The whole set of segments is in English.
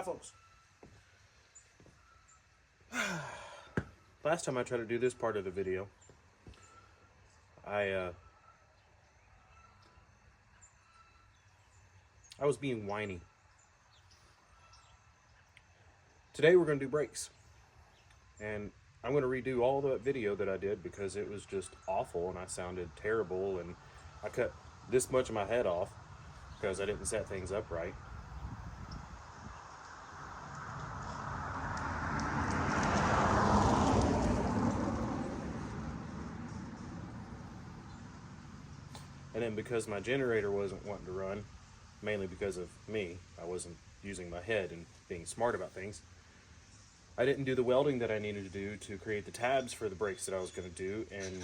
folks. Last time I tried to do this part of the video, I was being whiny. Today we're going to do brakes. And I'm going to redo all the video that I did because it was just awful and I sounded terrible, and I cut this much of my head off because I didn't set things up right. And then because my generator wasn't wanting to run, mainly because of me, I wasn't using my head and being smart about things, I didn't do the welding that I needed to do to create the tabs for the brakes that I was going to do, and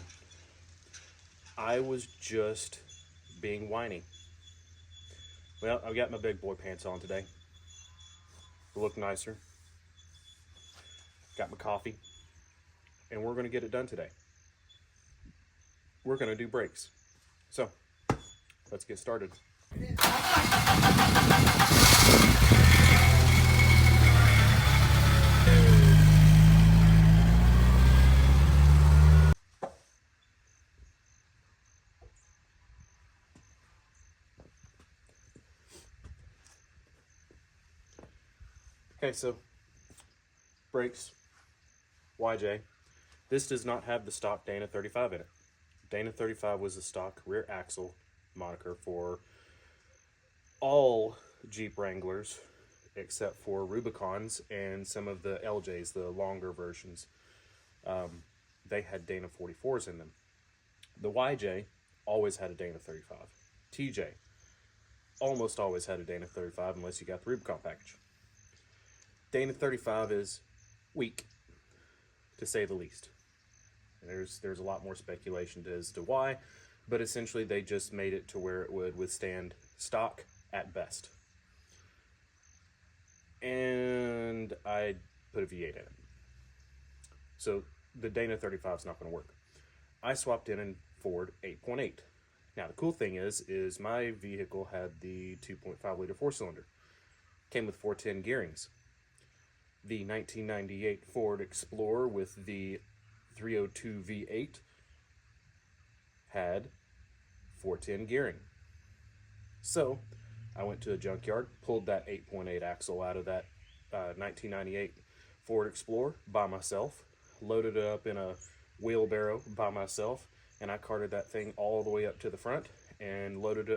I was just being whiny. Well, I've got my big boy pants on today. I look nicer. Got my coffee. And we're going to get it done today. We're going to do brakes. So, let's get started. Okay, so brakes, YJ. This does not have the stock Dana 35 in it. Dana 35 was the stock rear axle moniker for all Jeep Wranglers except for Rubicons and some of the LJs, the longer versions. They had Dana 44s in them. The YJ always had a Dana 35. TJ almost always had a Dana 35 unless you got the Rubicon package. Dana 35 is weak, to say the least. There's a lot more speculation as to why, but essentially they just made it to where it would withstand stock at best. And I put a V8 in it. So the Dana 35 is not going to work. I swapped in a Ford 8.8. Now the cool thing is my vehicle had the 2.5 liter 4-cylinder. Came with 410 gearings. The 1998 Ford Explorer with the 302 V8 had 410 gearing. So I went to a junkyard, pulled that 8.8 axle out of that 1998 Ford Explorer by myself, loaded it up in a wheelbarrow by myself, and I carted that thing all the way up to the front and loaded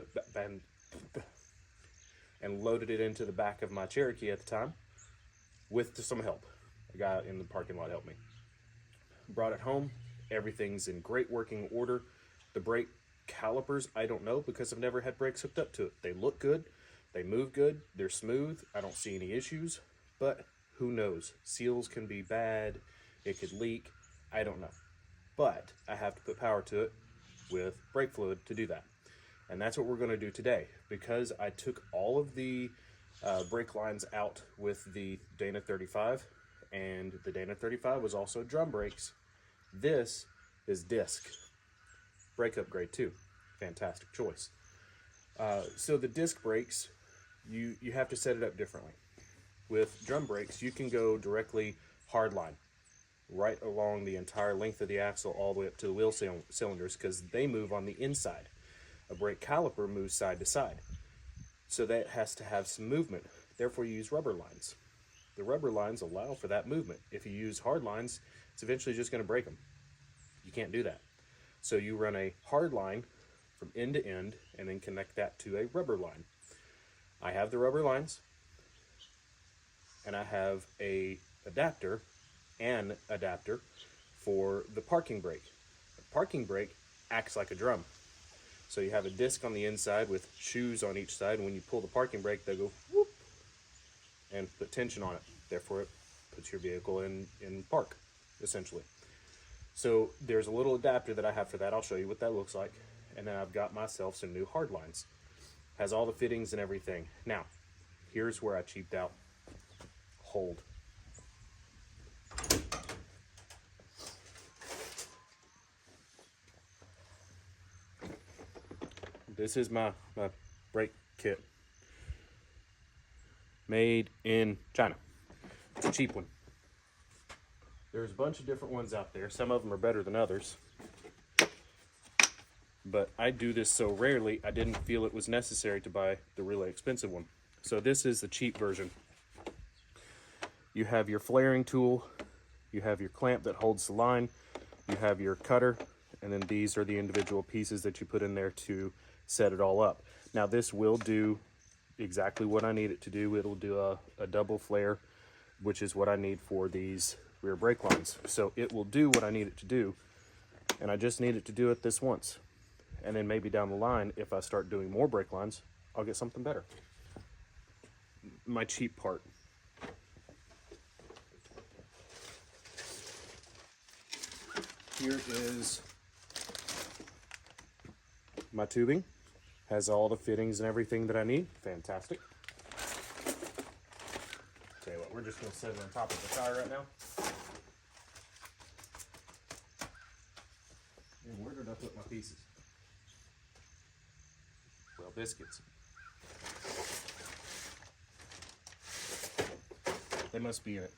it into the back of my Cherokee at the time with some help. A guy in the parking lot helped me. Brought it home. Everything's in great working order. The brake calipers, I don't know because I've never had brakes hooked up to it. They look good. They move good. They're smooth. I don't see any issues, but who knows? Seals can be bad. It could leak. I don't know. But I have to put power to it with brake fluid to do that. And that's what we're going to do today, because I took all of the brake lines out with the Dana 35, and the Dana 35 was also drum brakes. This is disc. Brake upgrade too. Fantastic choice. So the disc brakes, you have to set it up differently. With drum brakes, you can go directly hardline, right along the entire length of the axle all the way up to the wheel cylinders, because they move on the inside. A brake caliper moves side to side. So that has to have some movement. Therefore, you use rubber lines. The rubber lines allow for that movement. If you use hard lines, it's eventually just going to break them. You can't do that. So you run a hard line from end to end and then connect that to a rubber line. I have the rubber lines, and I have an adapter for the parking brake. The parking brake acts like a drum. So you have a disc on the inside with shoes on each side, and when you pull the parking brake, they go whoop and put tension on it. Therefore, it puts your vehicle in park, essentially. So there's a little adapter that I have for that. I'll show you what that looks like. And then I've got myself some new hard lines. Has all the fittings and everything. Now, here's where I cheaped out. Hold. This is my brake kit. made in China. It's a cheap one. There's a bunch of different ones out there. Some of them are better than others. But I do this so rarely, I didn't feel it was necessary to buy the really expensive one. So this is the cheap version. You have your flaring tool, you have your clamp that holds the line, you have your cutter, and then these are the individual pieces that you put in there to set it all up. Now this will do exactly what I need it to do. It'll do a double flare, which is what I need for these rear brake lines. So it will do what I need it to do, and I just need it to do it this once. And then maybe down the line, if I start doing more brake lines, I'll get something better. My cheap part. Here is my tubing. Has all the fittings and everything that I need. Fantastic. Tell you what, we're just going to set it on top of the tire right now. And where did I put my pieces? Well, biscuits. They must be in it.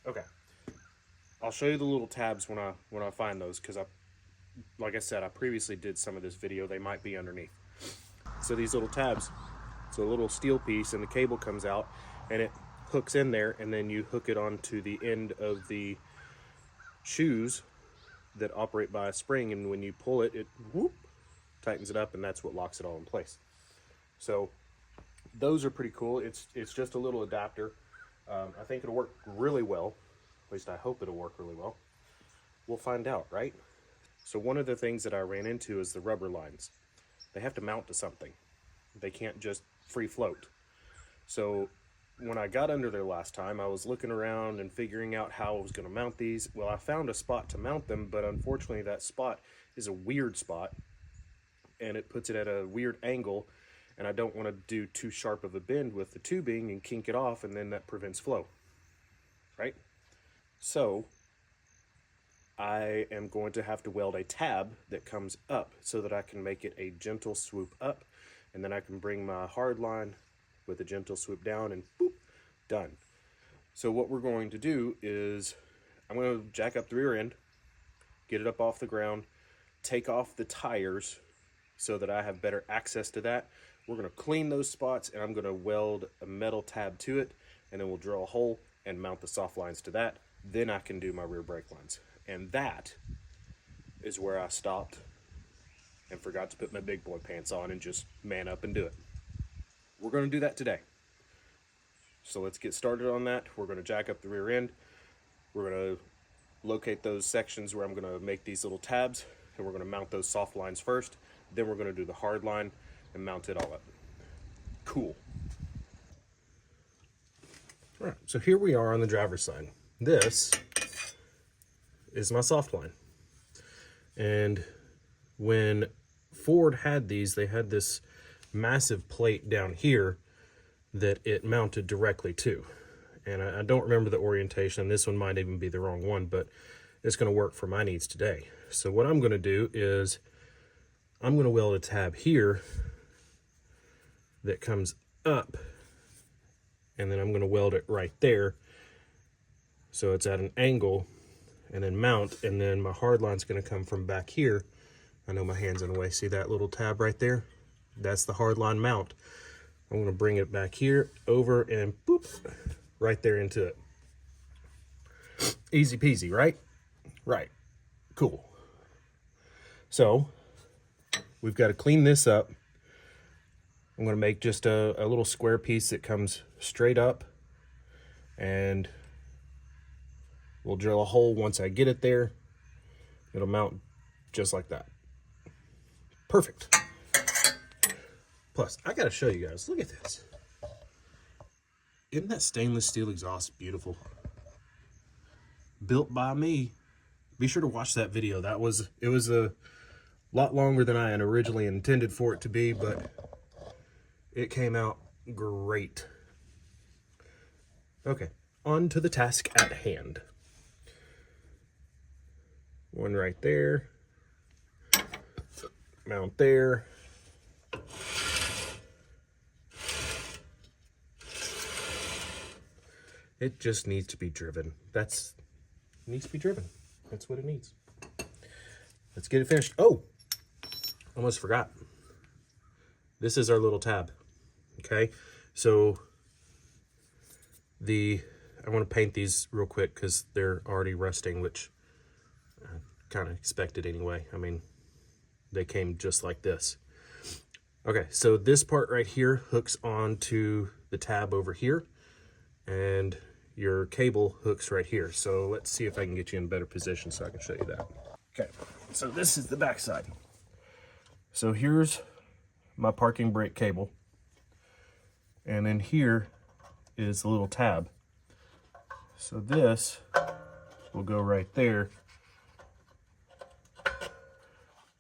Okay. I'll show you the little tabs when I find those, because like I said, I previously did some of this video. They might be underneath. So these little tabs, it's a little steel piece, and the cable comes out and it hooks in there, and then you hook it onto the end of the shoes that operate by a spring, and when you pull it, it whoop, tightens it up, and that's what locks it all in place. So those are pretty cool. It's just a little adapter. I think it'll work really well. At least I hope it'll work really well. We'll find out, right? So one of the things that I ran into is the rubber lines. They have to mount to something. They can't just free float. So when I got under there last time, I was looking around and figuring out how I was going to mount these. Well, I found a spot to mount them, but unfortunately that spot is a weird spot, and it puts it at a weird angle, and I don't want to do too sharp of a bend with the tubing and kink it off, and then that prevents flow, right? So I am going to have to weld a tab that comes up so that I can make it a gentle swoop up, and then I can bring my hard line with a gentle swoop down, and boop, done. So what we're going to do is I'm going to jack up the rear end, get it up off the ground, take off the tires so that I have better access to that. We're going to clean those spots, and I'm going to weld a metal tab to it, and then we'll drill a hole and mount the soft lines to that. Then I can do my rear brake lines. And that is where I stopped and forgot to put my big boy pants on and just man up and do it. We're going to do that today. So let's get started on that. We're going to jack up the rear end. We're going to locate those sections where I'm going to make these little tabs, and we're going to mount those soft lines first. Then we're going to do the hard line and mount it all up. Cool. All right, so here we are on the driver's side. This is my soft line. And when Ford had these, they had this massive plate down here that it mounted directly to. And I don't remember the orientation. This one might even be the wrong one, but it's going to work for my needs today. So what I'm going to do is I'm going to weld a tab here that comes up, and then I'm going to weld it right there so it's at an angle, and then mount, and then my hard line's going to come from back here. I know my hand's in the way. See that little tab right there? That's the hard line mount. I'm going to bring it back here, over, and boop, right there into it. Easy peasy, right? Right. Cool. So we've got to clean this up. I'm going to make just a little square piece that comes straight up, and we'll drill a hole once I get it there. It'll mount just like that. Perfect. Plus, I got to show you guys. Look at this. Isn't that stainless steel exhaust beautiful? Built by me. Be sure to watch that video. It was a lot longer than I had originally intended for it to be, but it came out great. Okay, on to the task at hand. One right there. Mount there. It just needs to be driven. It needs to be driven. That's what it needs. Let's get it finished. Oh, almost forgot. This is our little tab. Okay, so I want to paint these real quick because they're already rusting, which I kind of expected anyway. I mean, they came just like this. Okay, so this part right here hooks onto the tab over here, and your cable hooks right here. So let's see if I can get you in a better position so I can show you that. Okay, so this is the back side. So here's my parking brake cable, and then here is the little tab. So this will go right there,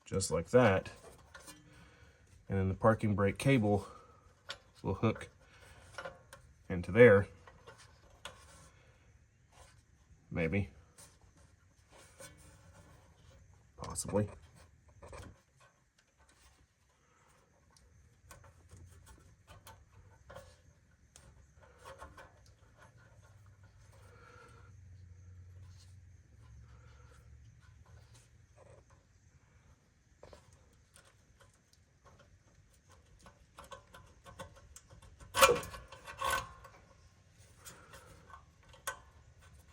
just like that, and then the parking brake cable will hook into there, maybe, possibly.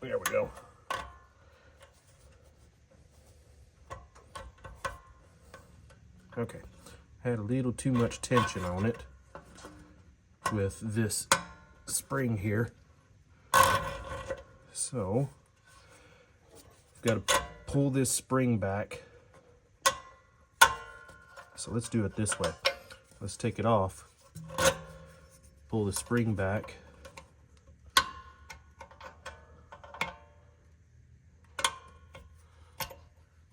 There we go. Okay, had a little too much tension on it with this spring here. So, I've got to pull this spring back. So let's do it this way. Let's take it off, pull the spring back,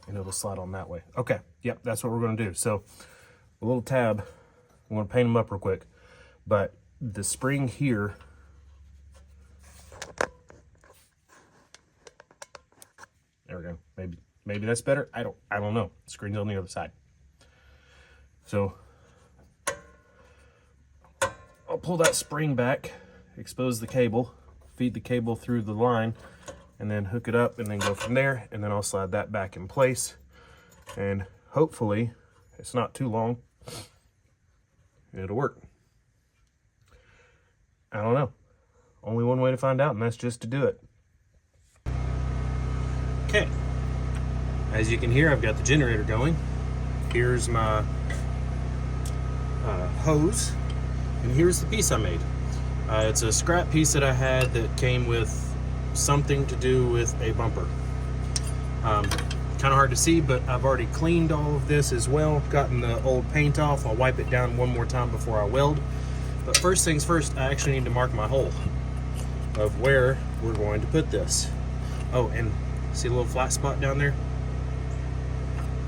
and it'll slide on that way. Okay, yep, that's what we're gonna do. So, a little tab, I'm gonna paint them up real quick, but the spring here, there we go. Maybe that's better. I don't know. The screen's on the other side. So, I'll pull that spring back, expose the cable, feed the cable through the line, and then hook it up and then go from there, and then I'll slide that back in place, and hopefully it's not too long, it'll work. I don't know. Only one way to find out, and that's just to do it. Okay, as you can hear, I've got the generator going. Here's my hose, and here's the piece I made. It's a scrap piece that I had that came with something to do with a bumper. Kind of hard to see, but I've already cleaned all of this as well, gotten the old paint off. I'll wipe it down one more time before I weld. But first things first, I actually need to mark my hole of where we're going to put this. Oh, and see a little flat spot down there?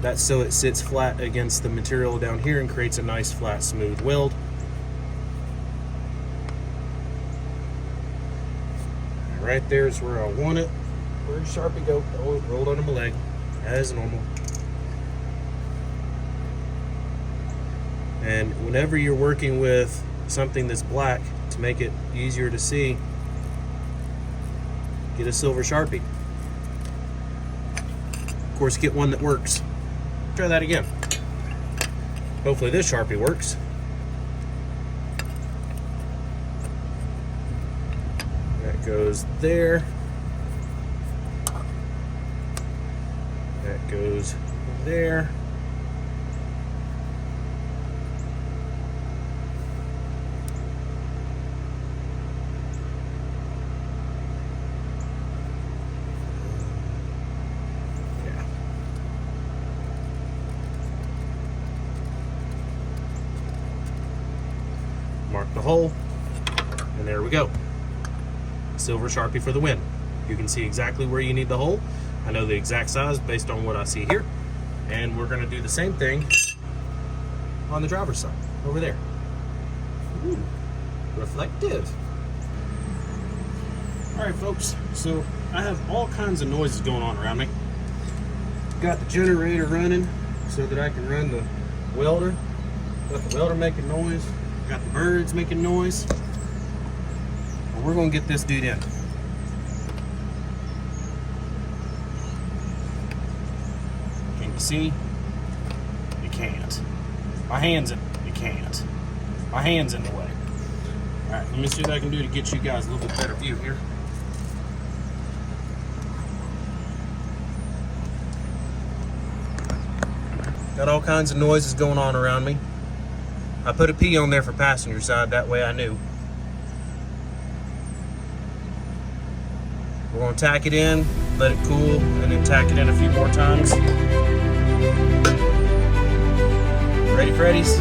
That's so it sits flat against the material down here and creates a nice flat smooth weld. Right there is where I want it. Where'd Sharpie go? Oh, it rolled under my leg, as normal. And whenever you're working with something that's black, to make it easier to see, get a silver Sharpie. Of course, get one that works. Try that again. Hopefully this Sharpie works. That goes there. That goes there. Yeah. Mark the hole, and there we go. Silver Sharpie for the win. You can see exactly where you need the hole. I know the exact size based on what I see here. And we're going to do the same thing on the driver's side, over there. Ooh, reflective. All right, folks, so I have all kinds of noises going on around me. Got the generator running so that I can run the welder. Got the welder making noise. Got the birds making noise. We're gonna get this dude in. See? You can't. My hand's in. You can't. My hand's in the way. All right, let me see what I can do to get you guys a little bit better view here. Got all kinds of noises going on around me. I put a P on there for passenger side, that way I knew. We're gonna tack it in, let it cool, and then tack it in a few more times. Ready, Freddy's?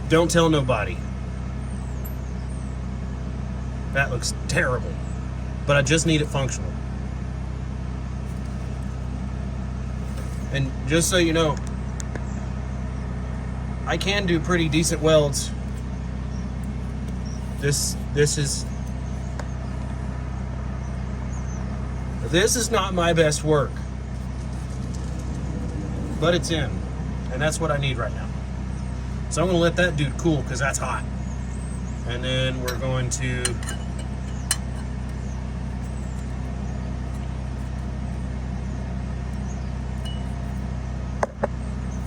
Don't tell nobody. That looks terrible, but I just need it functional. And just so you know, I can do pretty decent welds. This is not my best work, but it's in, and that's what I need right now. So I'm going to let that dude cool because that's hot. And then we're going to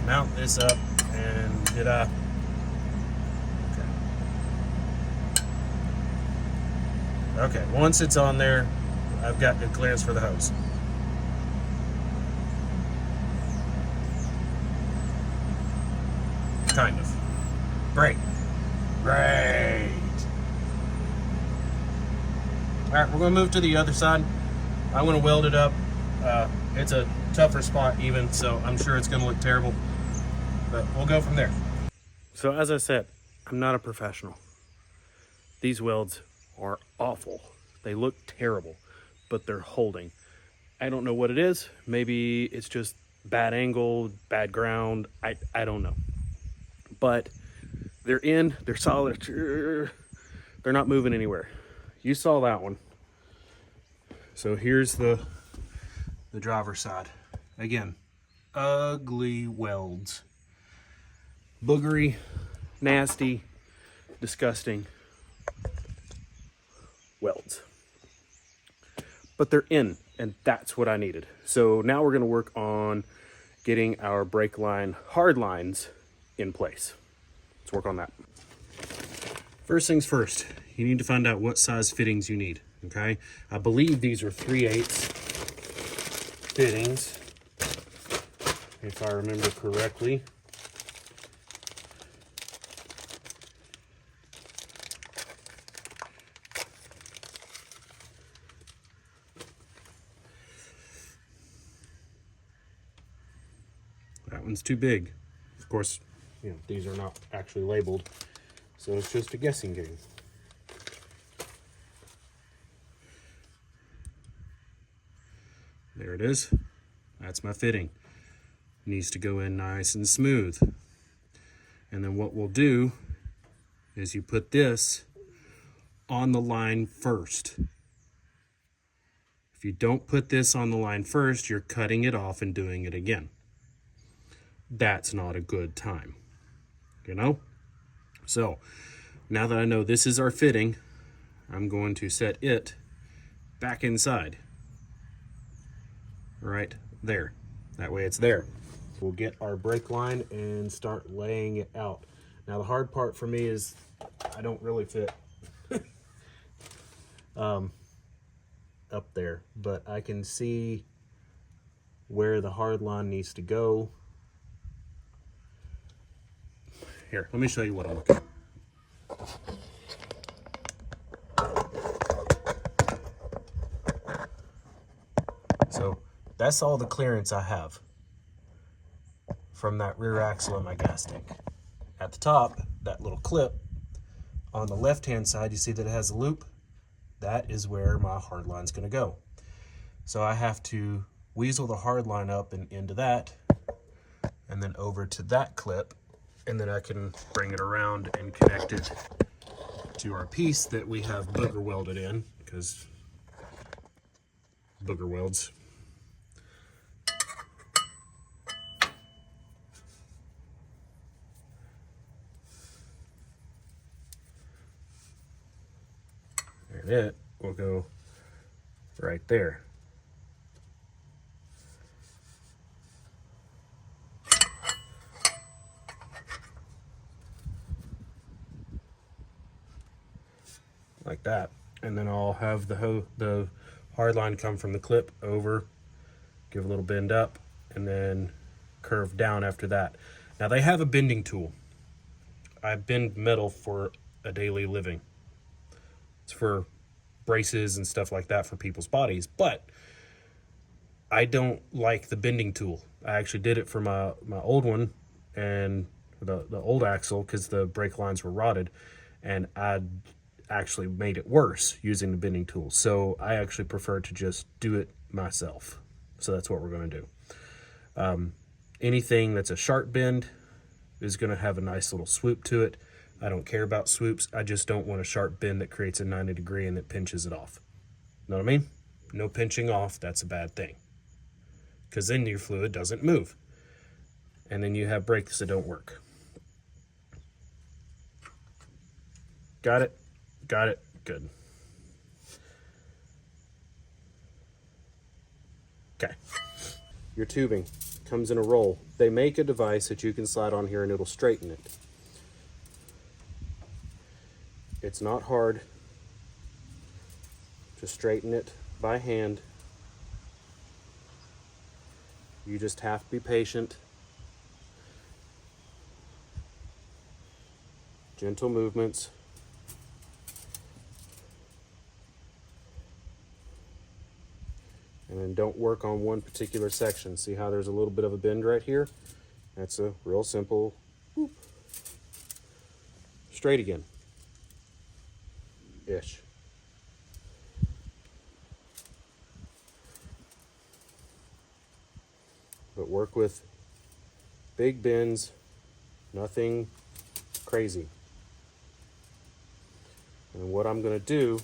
mount this up. And did I? Okay, once it's on there, I've got good clearance for the hose. Kind of. Great. Great. All right, we're going to move to the other side. I'm going to weld it up. It's a tougher spot even, so I'm sure it's going to look terrible. But we'll go from there. So as I said, I'm not a professional. These welds are awful. They look terrible, but they're holding. I don't know what it is. Maybe it's just bad angle, bad ground. I don't know. But they're in, they're solid, they're not moving anywhere. You saw that one. So here's the driver's side. Again, ugly welds. Boogery, nasty, disgusting welds. But they're in, and that's what I needed. So now we're gonna work on getting our brake line hard lines in place. Let's work on that. First things first, you need to find out what size fittings you need, okay? I believe these are 3/8 fittings, if I remember correctly. That one's too big. Of course, you know, these are not actually labeled, so it's just a guessing game. There it is. That's my fitting. It needs to go in nice and smooth. And then what we'll do is you put this on the line first. If you don't put this on the line first, you're cutting it off and doing it again. That's not a good time, you know? So now that I know this is our fitting, I'm going to set it back inside, right there. That way it's there. We'll get our brake line and start laying it out. Now the hard part for me is I don't really fit. up there, but I can see where the hard line needs to go. Here, let me show you what I'm looking at. So that's all the clearance I have from that rear axle of my gas tank. At the top, that little clip, on the left-hand side, you see that it has a loop? That is where my hard line's gonna go. So I have to weasel the hard line up and into that, and then over to that clip, and then I can bring it around and connect it to our piece that we have booger welded in, because booger welds. And it will go right there. Like that. And then I'll have the hard line come from the clip over, give a little bend up, and then curve down after that. Now they have a bending tool. I bend metal for a daily living. It's for braces and stuff like that for people's bodies, but I don't like the bending tool. I actually did it for my old one and the old axle because the brake lines were rotted, and I actually made it worse using the bending tool. So I actually prefer to just do it myself. So that's what we're going to do. Anything that's a sharp bend is going to have a nice little swoop to it. I don't care about swoops. I just don't want a sharp bend that creates a 90 degree and that pinches it off. Know what I mean? No pinching off, that's a bad thing. Because then your fluid doesn't move. And then you have brakes that don't work. Got it? Got it? Good. Okay. Your tubing comes in a roll. They make a device that you can slide on here and it'll straighten it. It's not hard to straighten it by hand. You just have to be patient. Gentle movements. And then don't work on one particular section. See how there's a little bit of a bend right here? That's a real simple whoop. Straight again. Ish. But work with big bends, nothing crazy. And what I'm going to do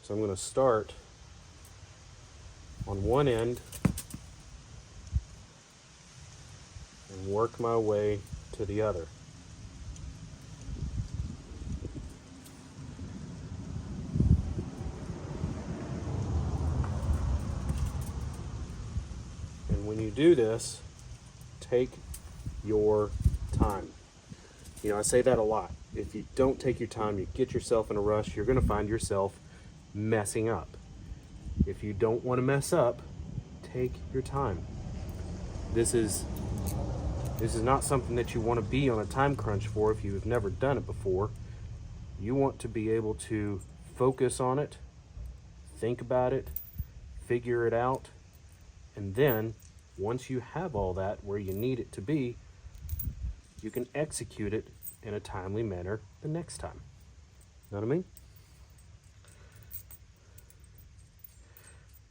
is I'm going to start on one end and work my way to the other. And when you do this, take your time. You know, I say that a lot. If you don't take your time, you get yourself in a rush, you're going to find yourself messing up. If you don't want to mess up, take your time. This is not something that you want to be on a time crunch for if you have never done it before. You want to be able to focus on it, think about it, figure it out, and then once you have all that where you need it to be, you can execute it in a timely manner the next time. Know what I mean?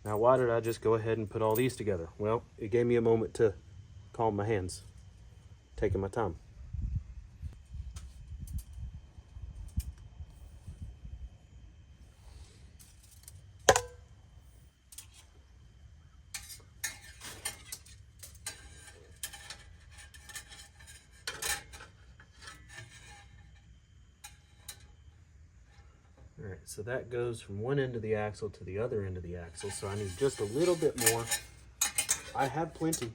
Now, why did I just go ahead and put all these together? Well, it gave me a moment to calm my hands, taking my time. All right, so that goes from one end of the axle to the other end of the axle, so I need just a little bit more. I have plenty.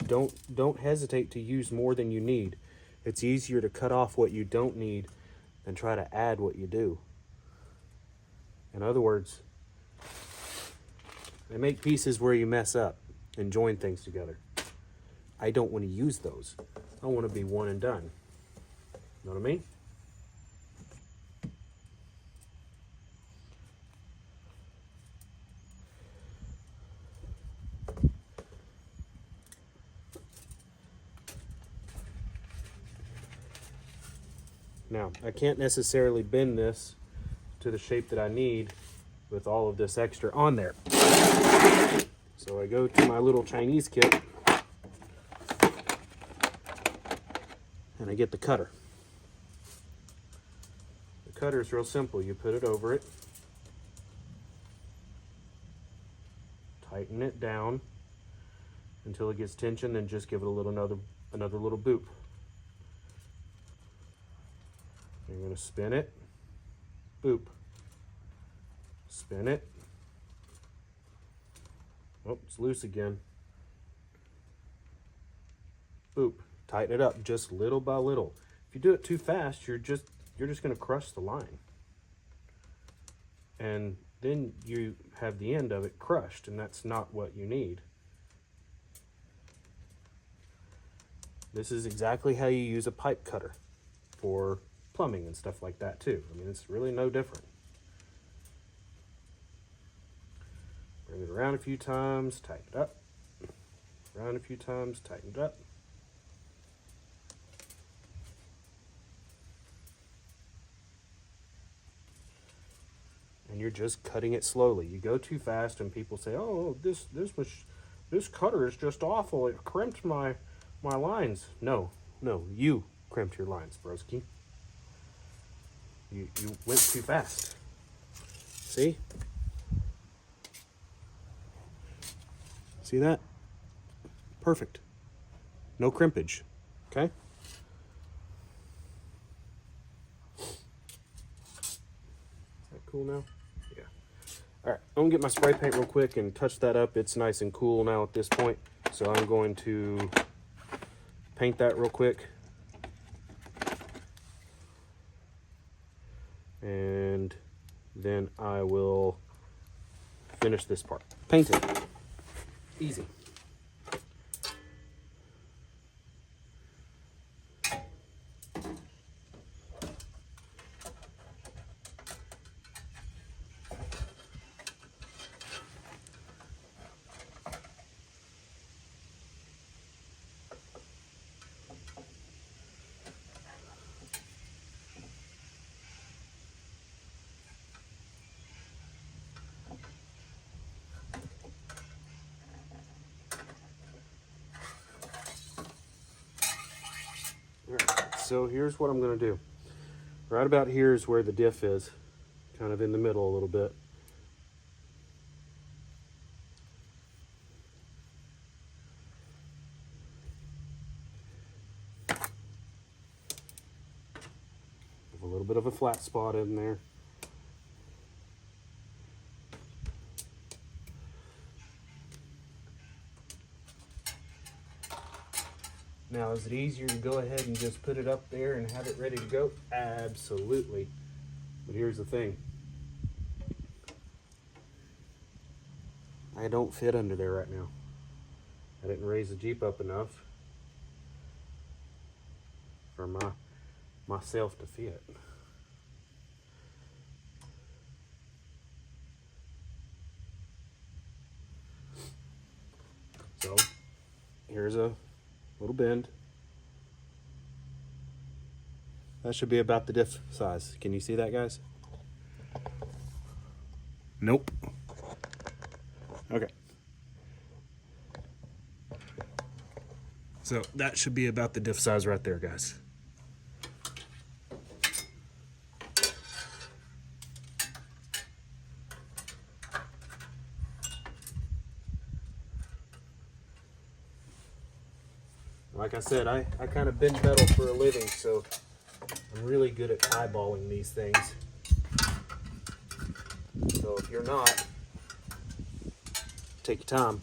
Don't hesitate to use more than you need. It's easier to cut off what you don't need than try to add what you do. In other words, they make pieces where you mess up and join things together. I don't want to use those. I want to be one and done. Know what I mean? Now, I can't necessarily bend this to the shape that I need with all of this extra on there. So I go to my little Chinese kit and I get the cutter. The cutter is real simple. You put it over it, tighten it down until it gets tension, and just give it a little another little boop. You're going to spin it, boop, spin it. Oh, it's loose again. Boop. Tighten it up just little by little. If you do it too fast, you're just going to crush the line. And then you have the end of it crushed, and that's not what you need. This is exactly how you use a pipe cutter for plumbing and stuff like that too. I mean, it's really no different. Bring it around a few times, tighten it up. Around a few times, tighten it up. And you're just cutting it slowly. You go too fast and people say, oh, this cutter is just awful. It crimped my lines. No, you crimped your lines, broski. You went too fast. See? See that? Perfect. No crimpage. Okay? Is that cool now? Yeah. All right, I'm gonna get my spray paint real quick and touch that up. It's nice and cool now at this point. So I'm going to paint that real quick. And then I will finish this part. Paint it. Easy. So here's what I'm going to do. Right about here is where the diff is, kind of in the middle a little bit. Have a little bit of a flat spot in there. Now, is it easier to go ahead and just put it up there and have it ready to go? Absolutely. But here's the thing. I don't fit under there right now. I didn't raise the Jeep up enough for myself to fit. So, here's a little bend. That should be about the diff size. Can you see that, guys? Nope. Okay. So that should be about the diff size right there, guys. Like I said, I kind of bend metal for a living, so I'm really good at eyeballing these things. So if you're not, take your time.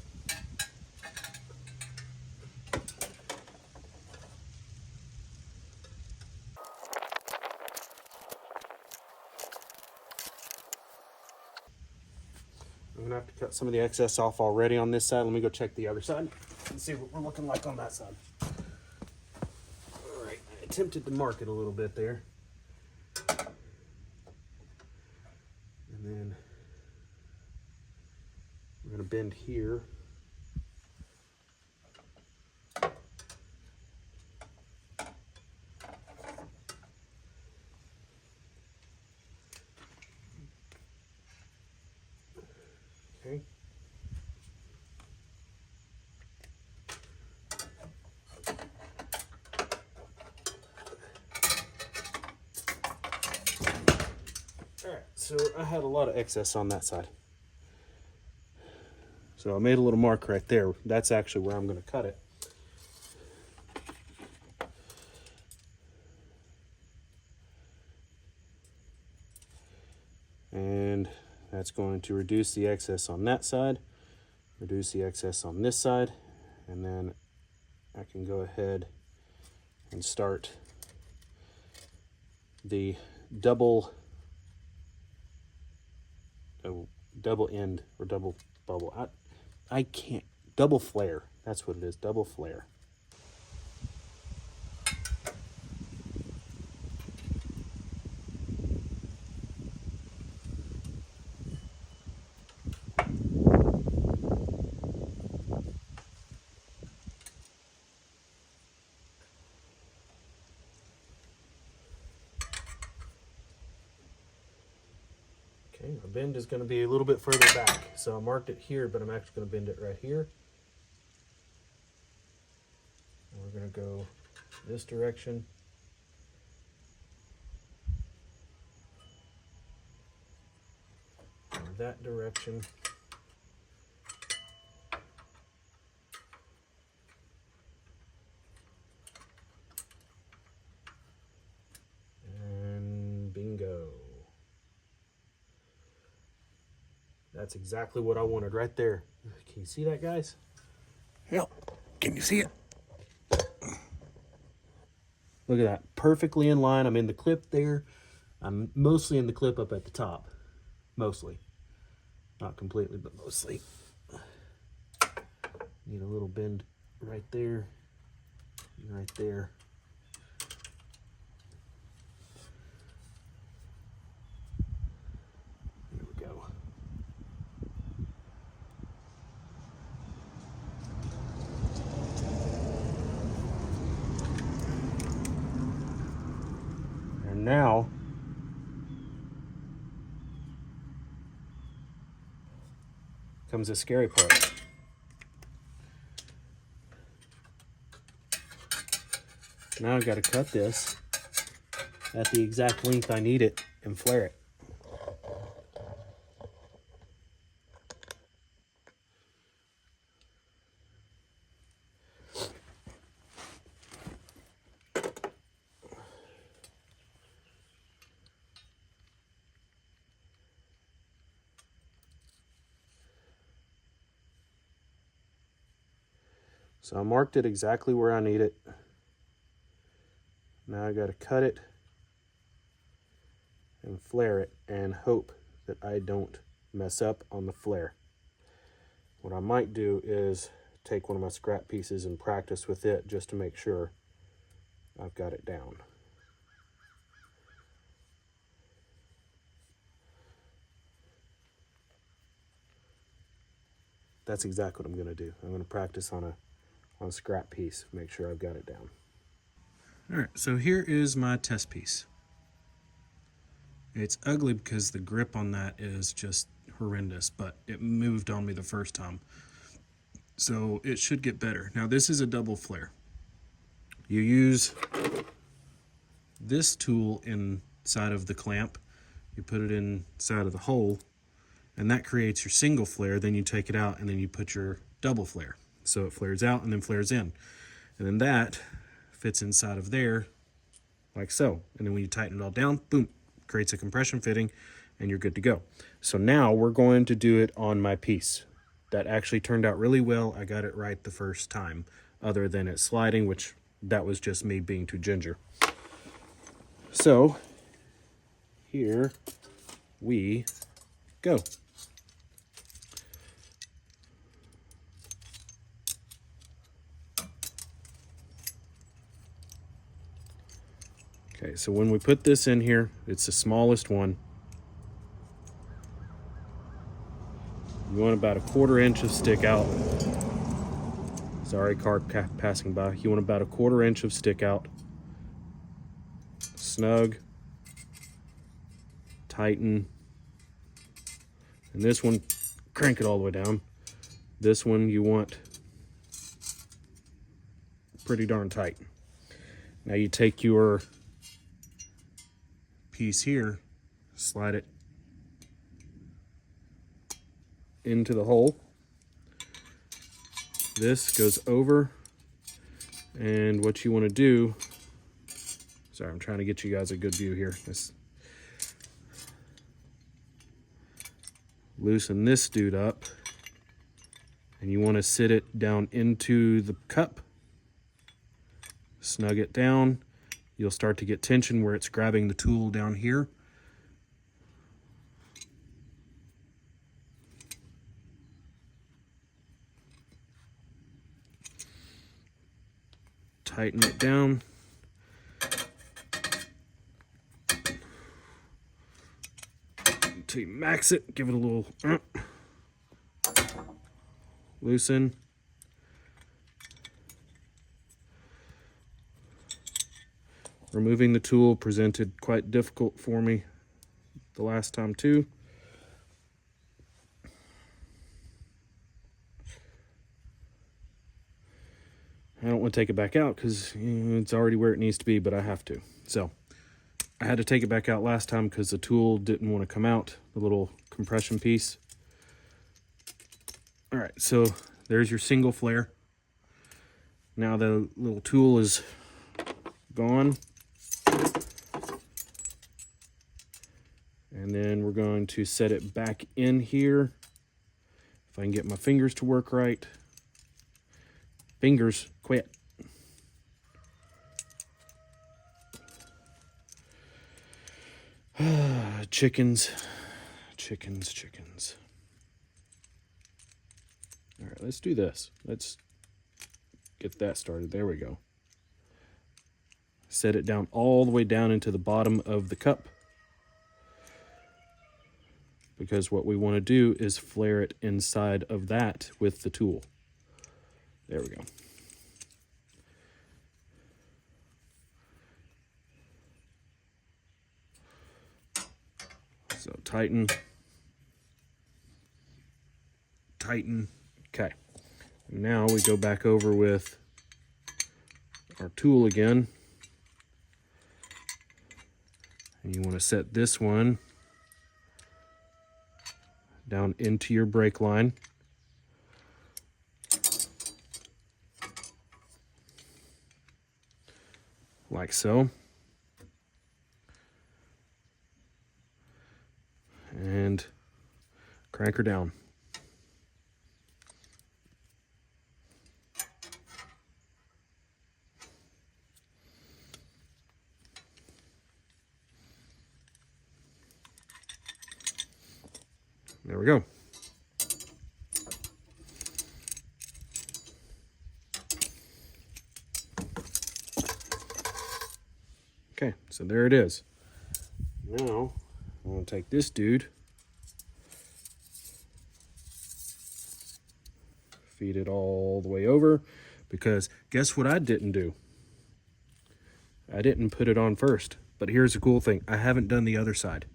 I'm gonna have to cut some of the excess off already on this side. Let me go check the other side and see what we're looking like on that side. All right, I attempted to mark it a little bit there. And then we're gonna bend here. Okay. All right, so I had a lot of excess on that side. So I made a little mark right there. That's actually where I'm going to cut it. And that's going to reduce the excess on that side, reduce the excess on this side, and then I can go ahead and start the double end or double bubble. I can't, double flare. That's what it is, double flare. Okay, my bend is going to be a little bit further back. So I marked it here, but I'm actually going to bend it right here. And we're going to go this direction. And that direction. And bingo. That's exactly what I wanted right there. Can you see that, guys? Yep. Can you see it? Look at that. Perfectly in line. I'm in the clip there. I'm mostly in the clip up at the top. Mostly. Not completely, but mostly. Need a little bend right there. Right there. There we go. And now comes the scary part. Now I've got to cut this at the exact length I need it and flare it. So I marked it exactly where I need it. Now I got to cut it and flare it and hope that I don't mess up on the flare. What I might do is take one of my scrap pieces and practice with it just to make sure I've got it down. That's exactly what I'm going to do. I'm going to practice on a scrap piece, make sure I've got it down. All right, so here is my test piece. It's ugly because the grip on that is just horrendous, but it moved on me the first time. So it should get better. Now this is a double flare. You use this tool inside of the clamp, you put it inside of the hole, and that creates your single flare. Then you take it out and then you put your double flare. So it flares out and then flares in. And then that fits inside of there like so. And then when you tighten it all down, boom, creates a compression fitting and you're good to go. So now we're going to do it on my piece. That actually turned out really well. I got it right the first time, other than it sliding, which that was just me being too ginger. So here we go. Okay, so when we put this in here, it's the smallest one. You want about a 1/4 inch of stick out. Sorry, car passing by. You want about a 1/4 inch of stick out. Snug. Tighten. And this one, crank it all the way down. This one you want pretty darn tight. Now you take your piece here, slide it into the hole. This goes over, and what you want to do, sorry, I'm trying to get you guys a good view here. Loosen this dude up, and you want to sit it down into the cup. Snug it down. You'll start to get tension where it's grabbing the tool down here. Tighten it down. Until you max it, give it a little loosen. Removing the tool presented quite difficult for me the last time too. I don't want to take it back out because it's already where it needs to be, but I have to. So I had to take it back out last time because the tool didn't want to come out, the little compression piece. All right, so there's your single flare. Now the little tool is gone. And then we're going to set it back in here. If I can get my fingers to work right. Fingers, quit. Chickens. All right, let's do this. Let's get that started. There we go. Set it down all the way down into the bottom of the cup. Because what we want to do is flare it inside of that with the tool. There we go. So tighten. Okay. Now we go back over with our tool again. And you want to set this one down into your brake line. Like so. And crank her down. There we go. Okay, so there it is. Now, I'm going to take this dude, feed it all the way over, because guess what I didn't do? I didn't put it on first. But here's the cool thing. I haven't done the other side.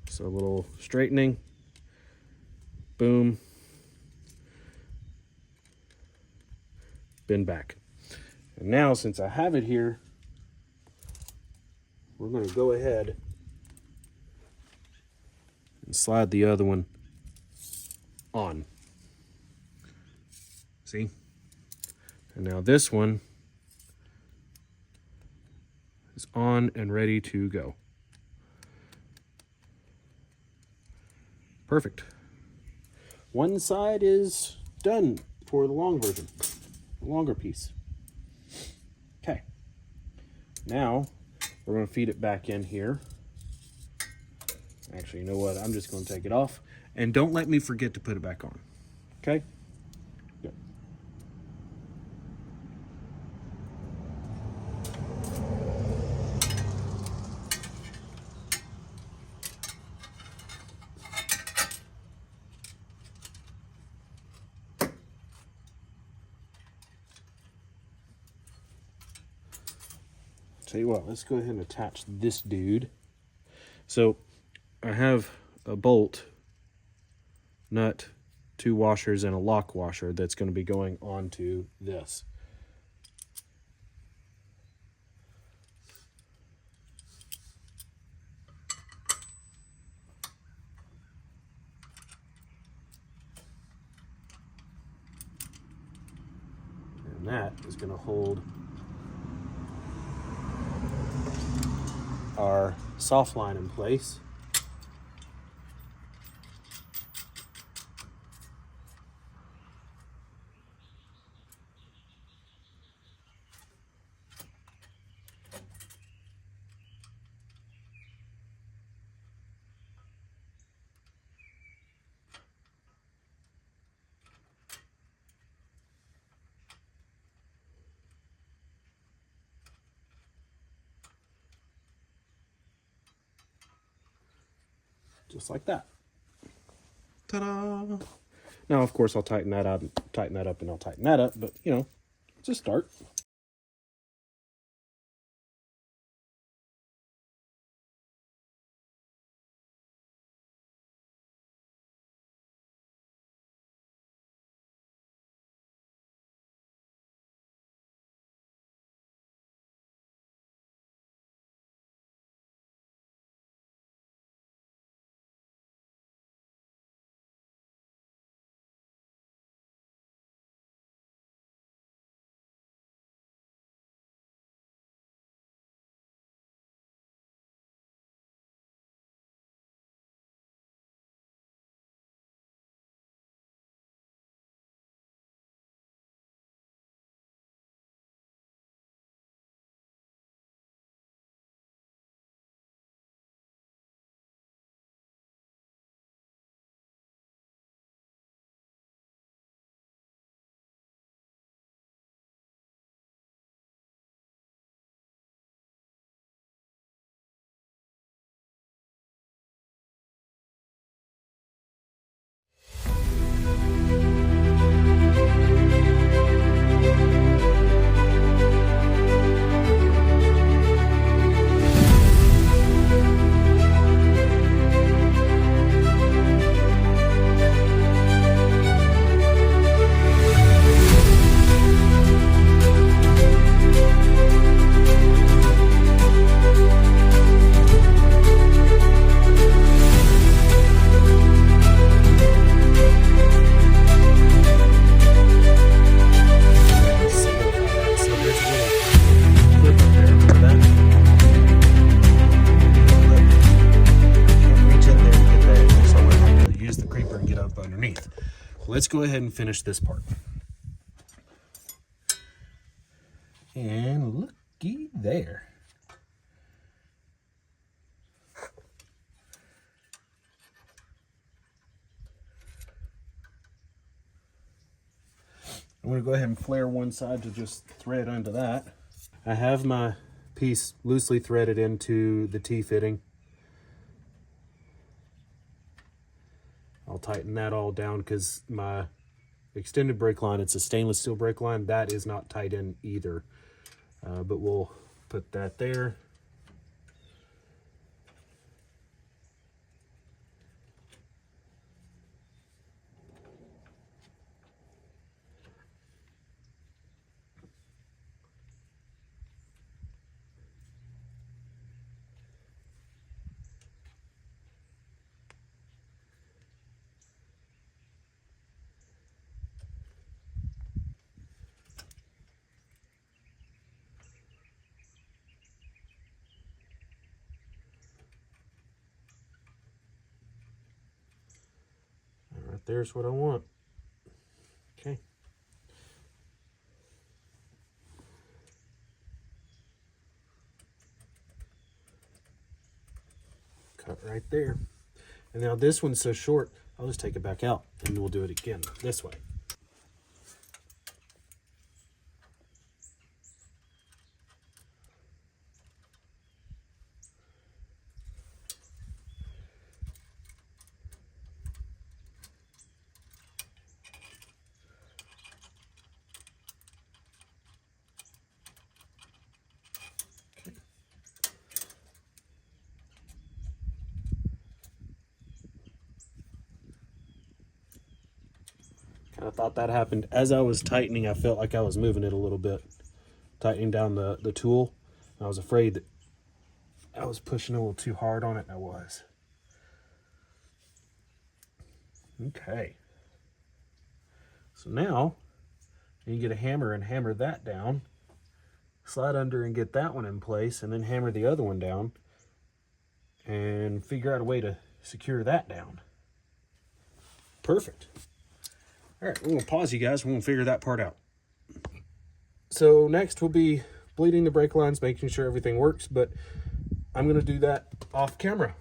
So a little straightening. Boom. Bend back. And now, since I have it here, we're going to go ahead and slide the other one on. See? And now this one is on and ready to go. Perfect. One side is done for the long version, the longer piece. Okay. Now we're going to feed it back in here. Actually, you know what? I'm just going to take it off. And don't let me forget to put it back on. Okay? Good. Tell you what, let's go ahead and attach this dude. So I have a bolt, nut, 2 washers, and a lock washer that's going to be going onto this. And that is going to hold our soft line in place. Just like that. Ta-da! Now, of course, I'll tighten that up, and I'll tighten that up, but, you know, it's a start. Let's go ahead and finish this part. And looky there. I'm going to go ahead and flare one side to just thread onto that. I have my piece loosely threaded into the T-fitting. I'll tighten that all down because my extended brake line, it's a stainless steel brake line, that is not tight in either. But we'll put that there. Right there's what I want. Okay. Cut right there. And now this one's so short, I'll just take it back out and we'll do it again this way. Okay. kind of thought that happened. As I was tightening, I felt like I was moving it a little bit, tightening down the tool. I was afraid that I was pushing a little too hard on it, and I was. Okay. So now, you get a hammer and hammer that down, slide under and get that one in place, and then hammer the other one down, and figure out a way to secure that down. Perfect. All right, we're gonna pause you guys. We're gonna figure that part out. So next we'll be bleeding the brake lines, making sure everything works, but I'm gonna do that off camera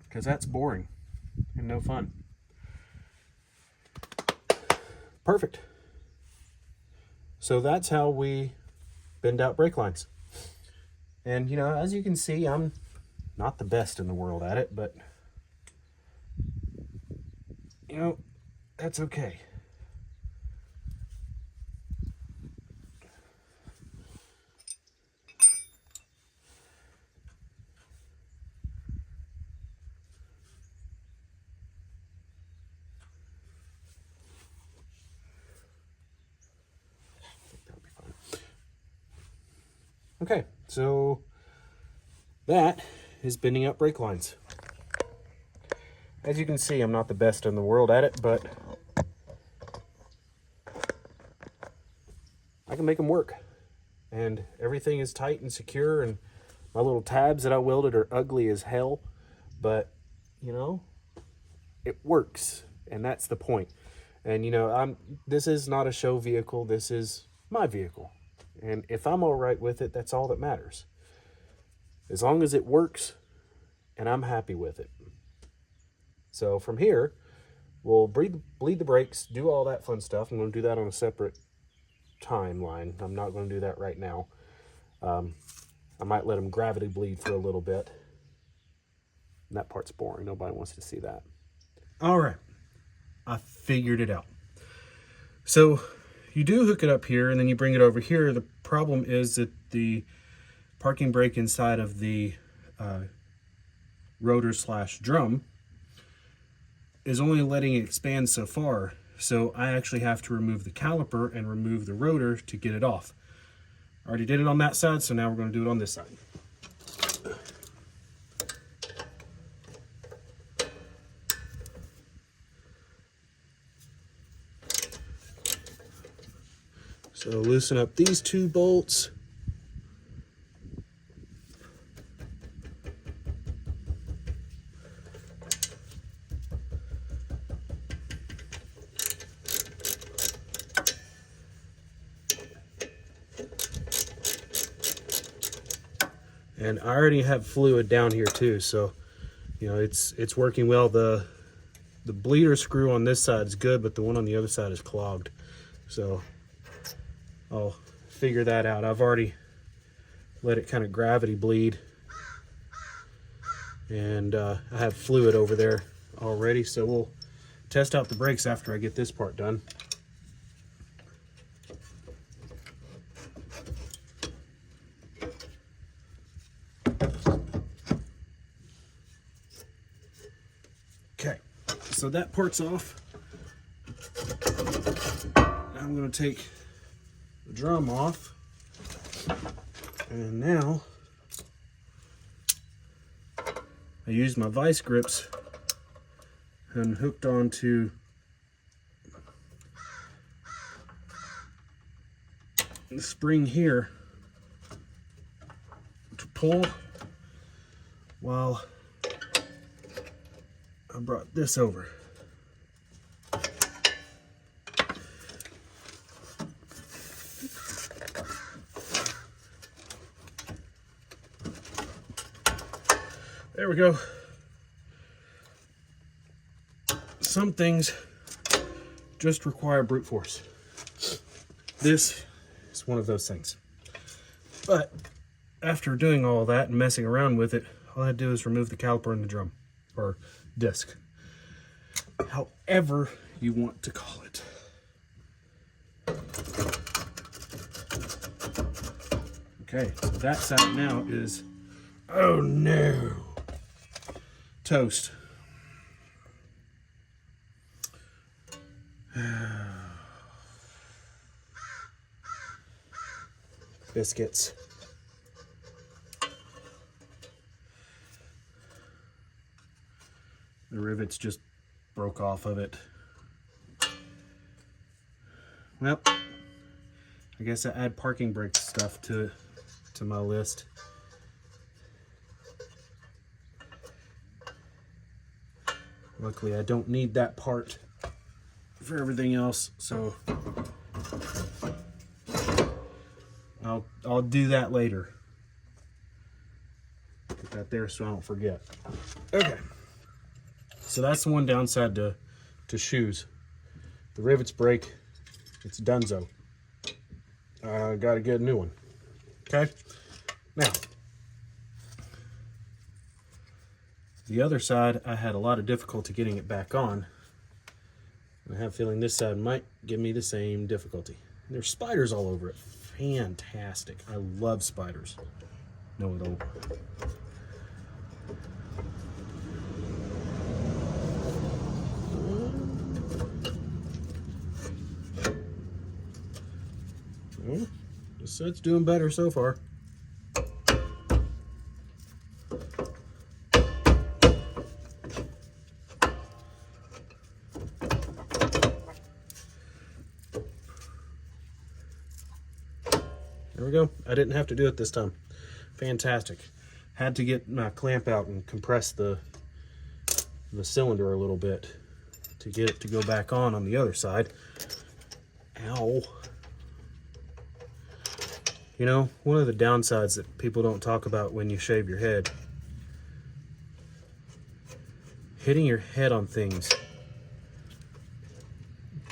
because that's boring and no fun. Perfect. So that's how we bend out brake lines. And you know, as you can see, I'm not the best in the world at it, but you know, that's okay. That'll be fine. Okay, so that is bending up brake lines. As you can see, I'm not the best in the world at it, but I can make them work. And everything is tight and secure, and my little tabs that I welded are ugly as hell, but you know, it works, and that's the point. And you know, this is not a show vehicle, this is my vehicle. And if I'm all right with it, that's all that matters. As long as it works and I'm happy with it. So from here, we'll bleed the brakes, do all that fun stuff. I'm going to do that on a separate timeline. I'm not going to do that right now. I might let them gravity bleed for a little bit. And that part's boring. Nobody wants to see that. All right. I figured it out. So you do hook it up here and then you bring it over here. The problem is that the parking brake inside of the rotor/drum is only letting it expand so far. So I actually have to remove the caliper and remove the rotor to get it off. I already did it on that side, so now we're going to do it on this side. So loosen up these two bolts. And I already have fluid down here too, so you know it's working well. The bleeder screw on this side is good, but the one on the other side is clogged. So I'll figure that out. I've already let it kind of gravity bleed, and I have fluid over there already. So we'll test out the brakes after I get this part done. Okay, so that part's off. Now I'm going to take the drum off, and now I used my vice grips and hooked onto the spring here to pull while I brought this over. There we go. Some things just require brute force. This is one of those things. But after doing all that and messing around with it, all I had to do is remove the caliper and the drum, or disc, however you want to call it. Okay, so that side now is, oh no, toast. biscuits. The rivets just broke off of it. Well, I guess I add parking brake stuff to my list. Luckily, I don't need that part for everything else, so I'll do that later. Put that there so I don't forget. Okay. So that's the one downside to shoes. The rivets break, it's donezo. Gotta get a new one. Okay? Now, the other side, I had a lot of difficulty getting it back on. I have a feeling this side might give me the same difficulty. There's spiders all over it. Fantastic. I love spiders. No, it don't. Well, this side's doing better so far. There we go. I didn't have to do it this time. Fantastic. Had to get my clamp out and compress the cylinder a little bit to get it to go back on the other side. Ow. You know, one of the downsides that people don't talk about when you shave your head, hitting your head on things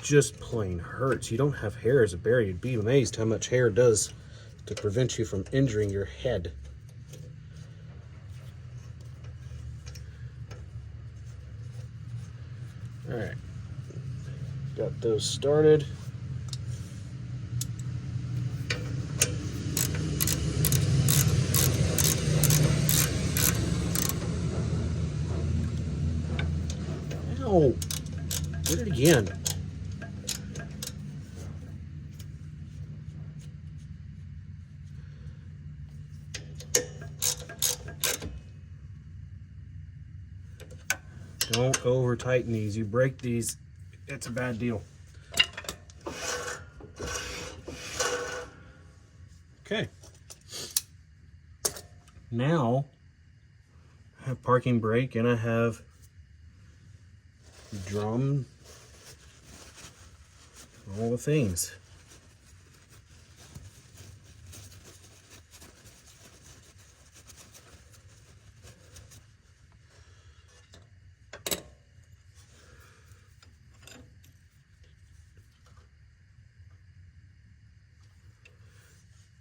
just plain hurts. You don't have hair as a bear. You'd be amazed how much hair does to prevent you from injuring your head. All right, got those started. Ow, did it again. Don't over tighten these. You break these, it's a bad deal. Okay. Now I have parking brake and I have drum, all the things.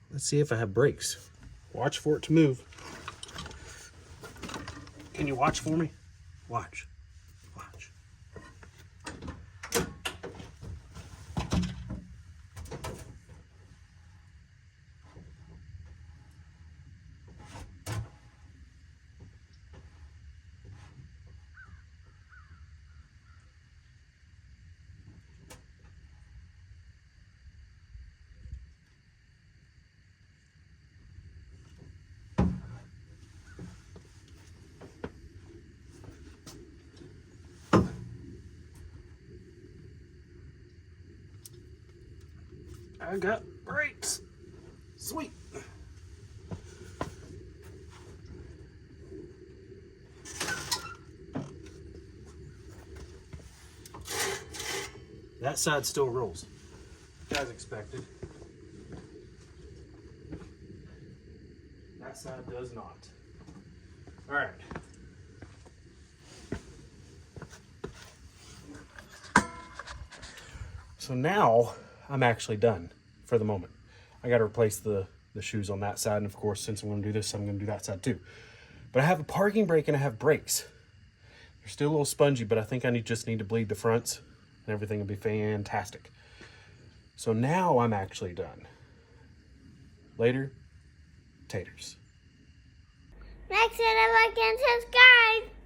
Let's see if I have brakes. Watch for it to move. Can you watch for me? Watch. Watch. I got brakes. Sweet. That side still rolls, as expected. That side does not. All right. So now I'm actually done for the moment. I got to replace the shoes on that side, and of course, since I'm going to do this, I'm going to do that side too. But I have a parking brake and I have brakes. They're still a little spongy, but I think I just need to bleed the fronts, and everything will be fantastic. So now I'm actually done. Later, taters. Make sure to like and subscribe.